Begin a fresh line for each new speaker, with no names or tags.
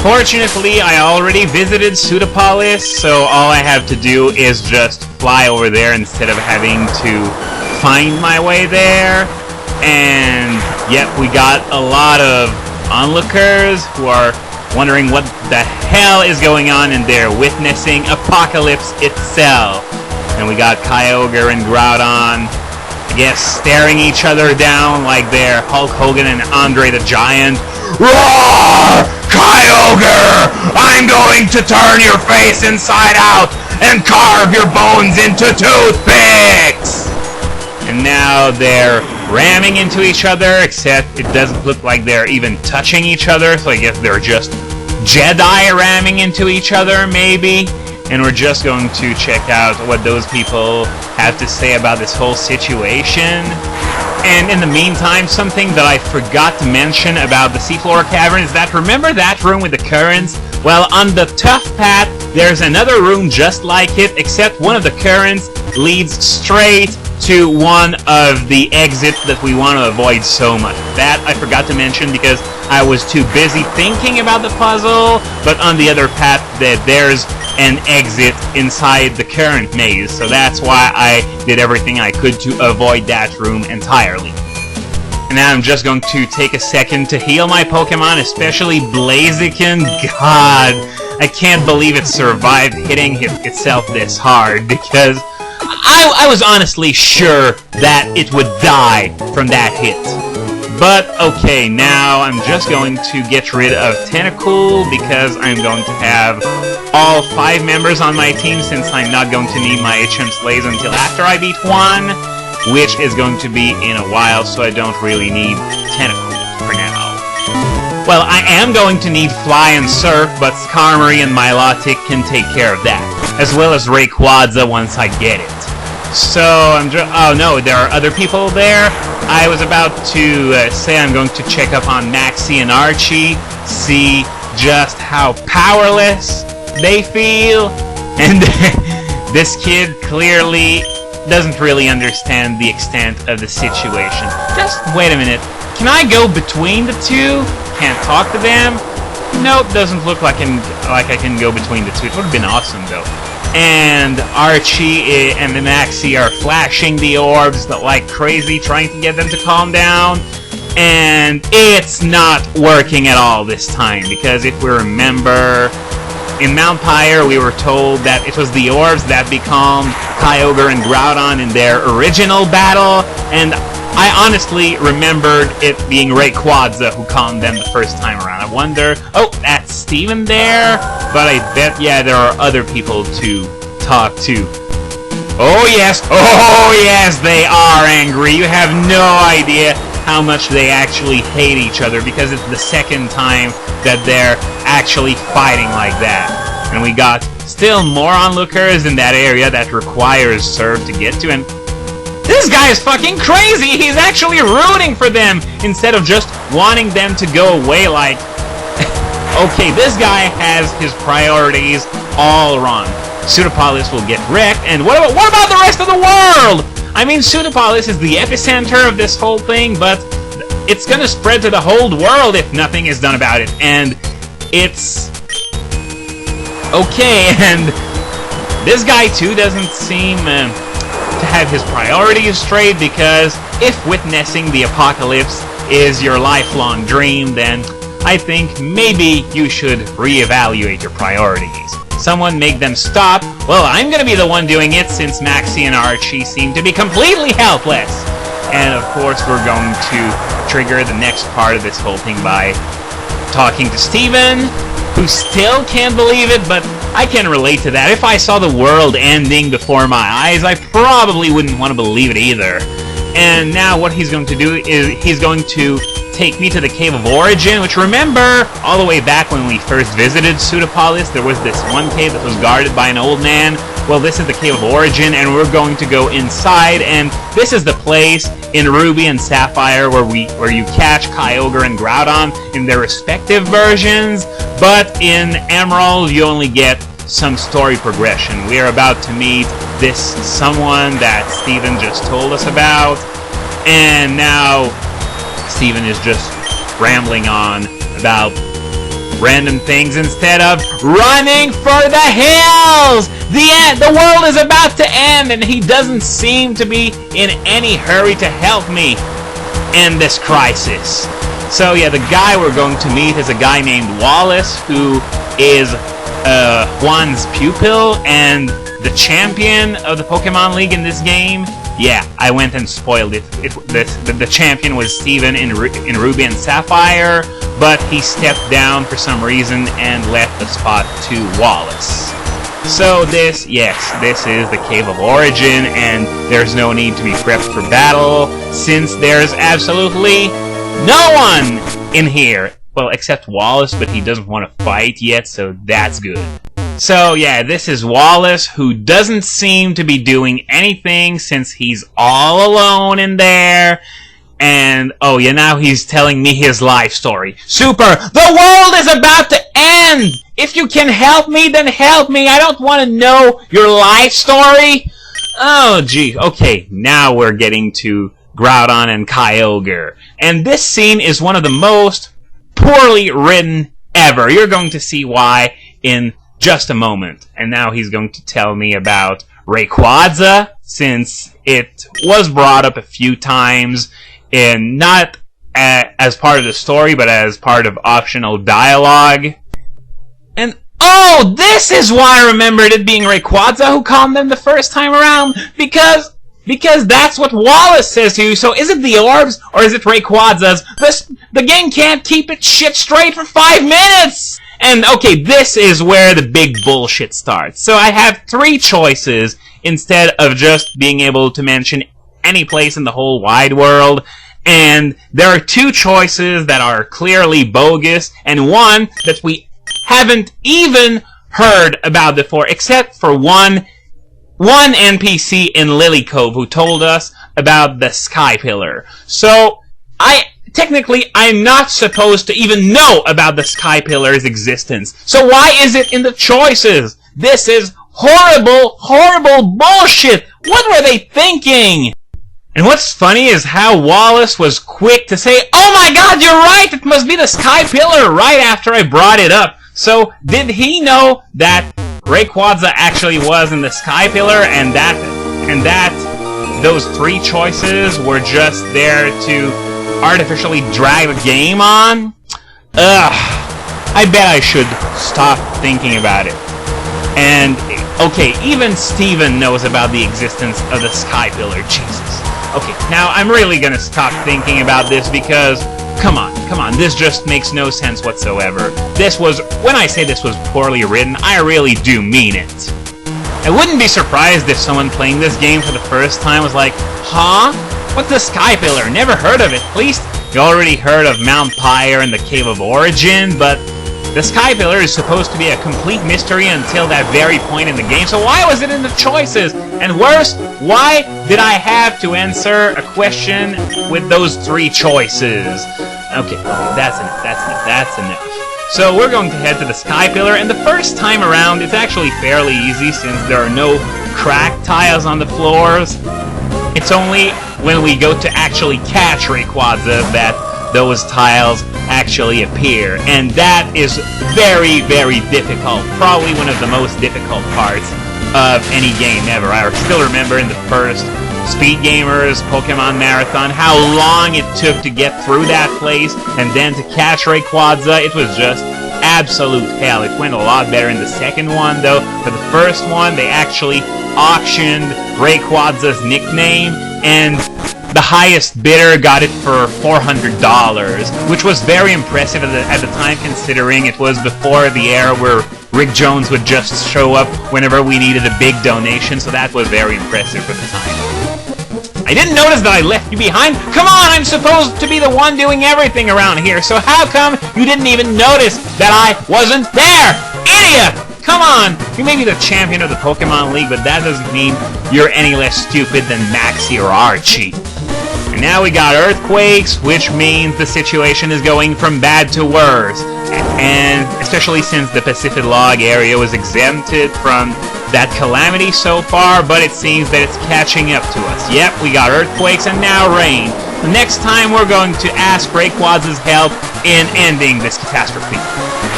Fortunately, I already visited Pseudopolis, so all I have to do is just fly over there instead of having to find my way there. And yep, we got a lot of onlookers who are wondering what the hell is going on, and they're witnessing Apocalypse itself. And we got Kyogre and Groudon, I guess, staring each other down like they're Hulk Hogan and Andre the Giant. Roar! Kyogre! I'm going to turn your face inside out and carve your bones into toothpicks! And now they're ramming into each other, except it doesn't look like they're even touching each other, so I guess they're just Jedi ramming into each other, maybe? And we're just going to check out what those people have to say about this whole situation. And in the meantime, something that I forgot to mention about the seafloor cavern is that, remember that room with the currents? Well, on the tough path, there's another room just like it, except one of the currents leads straight to one of the exits that we want to avoid so much. That I forgot to mention because I was too busy thinking about the puzzle, but on the other path, there's an exit inside the current maze, so that's why I did everything I could to avoid that room entirely. And now I'm just going to take a second to heal my Pokemon, especially Blaziken. God, I can't believe it survived hitting itself this hard, because I was honestly sure that it would die from that hit. But, okay, now I'm just going to get rid of Tentacool because I'm going to have all 5 members on my team, since I'm not going to need my HM Slays until after I beat 1, which is going to be in a while, so I don't really need Tentacool for now. Well, I am going to need Fly and Surf, but Skarmory and Milotic can take care of that, as well as Rayquaza once I get it. So, oh no, there are other people there. I was about to say I'm going to check up on Maxie and Archie, see just how powerless they feel. And this kid clearly doesn't really understand the extent of the situation. Just wait a minute. Can I go between the two? Can't talk to them? Nope, doesn't look like I can go between the two. It would have been awesome though. And Archie and Maxie are flashing the orbs like crazy, trying to get them to calm down. And it's not working at all this time, because if we remember, in Mount Pyre we were told that it was the orbs that becalmed Kyogre and Groudon in their original battle, and I honestly remembered it being Rayquaza who calmed them the first time around. I wonder... Oh, that's Steven there? But I bet, yeah, there are other people to talk to. Oh yes, they are angry. You have no idea how much they actually hate each other, because it's the second time that they're actually fighting like that. And we got still more onlookers in that area that requires Surf to get to, and this guy is fucking crazy! He's actually rooting for them instead of just wanting them to go away like... Okay, this guy has his priorities all wrong. Pseudopolis will get wrecked, and what about the rest of the world? I mean, Pseudopolis is the epicenter of this whole thing, but it's gonna spread to the whole world if nothing is done about it, and it's... Okay, and this guy too doesn't seem to have his priorities straight, because if witnessing the apocalypse is your lifelong dream, then I think maybe you should reevaluate your priorities. Someone make them stop. Well, I'm gonna be the one doing it, since Maxie and Archie seem to be completely helpless. And of course we're going to trigger the next part of this whole thing by talking to Steven, who still can't believe it, but I can relate to that. If I saw the world ending before my eyes, I probably wouldn't want to believe it either. And now what he's going to do is he's going to take me to the Cave of Origin, which, remember, all the way back when we first visited Pseudopolis, there was this one cave that was guarded by an old man. Well, this is the Cave of Origin, and we're going to go inside, and this is the place in Ruby and Sapphire where you catch Kyogre and Groudon in their respective versions, but in Emerald you only get some story progression. We are about to meet this someone that Steven just told us about, and now Steven is just rambling on about random things instead of running for the hills. The world is about to end, and he doesn't seem to be in any hurry to help me end this crisis. So yeah, the guy we're going to meet is a guy named Wallace, who is Juan's pupil and the champion of the Pokemon League in this game. Yeah, I went and spoiled it. The champion was Steven in Ruby and Sapphire, but he stepped down for some reason and left the spot to Wallace. So this is the Cave of Origin, and there's no need to be prepped for battle, since there's absolutely no one in here. Well, except Wallace, but he doesn't want to fight yet, so that's good. So yeah, this is Wallace, who doesn't seem to be doing anything since he's all alone in there. And, oh yeah, now he's telling me his life story. Super! The world is about to end! If you can help me, then help me! I don't want to know your life story! Oh, gee. Okay, now we're getting to Groudon and Kyogre. And this scene is one of the most poorly written ever. You're going to see why in just a moment. And now he's going to tell me about Rayquaza, since it was brought up a few times, and not as part of the story, but as part of optional dialogue. And oh, this is why I remembered it being Rayquaza who calmed them the first time around, because that's what Wallace says to you. So is it the orbs, or is it Rayquaza's? The game can't keep its shit straight for 5 minutes! And okay, this is where the big bullshit starts. So I have 3 choices instead of just being able to mention any place in the whole wide world. And there are 2 choices that are clearly bogus, and one that we haven't even heard about before, except for one NPC in Lily Cove who told us about the Sky Pillar. So, I'm not supposed to even know about the Sky Pillar's existence. So why is it in the choices? This is horrible, horrible bullshit! What were they thinking? And what's funny is how Wallace was quick to say, "Oh my god, you're right! It must be the Sky Pillar!" right after I brought it up. So, did he know that Rayquaza actually was in the Sky Pillar, and that those 3 choices were just there to artificially drag the game on? Ugh. I bet I should stop thinking about it. And, okay, even Steven knows about the existence of the Sky Pillar. Jesus. Okay, now I'm really gonna stop thinking about this because, come on, this just makes no sense whatsoever. When I say this was poorly written, I really do mean it. I wouldn't be surprised if someone playing this game for the first time was like, huh? What's the Sky Pillar? Never heard of it. At least you already heard of Mount Pyre and the Cave of Origin, but the Sky Pillar is supposed to be a complete mystery until that very point in the game, so why was it in the choices? And worse, why did I have to answer a question with those 3 choices? Okay, that's enough. So we're going to head to the Sky Pillar, and the first time around it's actually fairly easy since there are no cracked tiles on the floors. It's only when we go to actually catch Rayquaza that those tiles actually appear, and that is very, very difficult. Probably one of the most difficult parts of any game ever. I still remember in the first Speed Gamers Pokemon Marathon how long it took to get through that place, and then to catch Rayquaza. It was just absolute hell. It went a lot better in the second one, though. For the first one, they actually auctioned Rayquaza's nickname, and the highest bidder got it for $400, which was very impressive at the time, considering it was before the era where Rick Jones would just show up whenever we needed a big donation, so that was very impressive for the time. I didn't notice that I left you behind. Come on, I'm supposed to be the one doing everything around here, so how come you didn't even notice that I wasn't there? Idiot! Come on! You may be the champion of the Pokemon League, but that doesn't mean you're any less stupid than Maxie or Archie. And now we got earthquakes, which means the situation is going from bad to worse. And especially since the Pacific Log area was exempted from that calamity so far, but it seems that it's catching up to us. Yep, we got earthquakes and now rain. The next time we're going to ask Rayquaza's help in ending this catastrophe.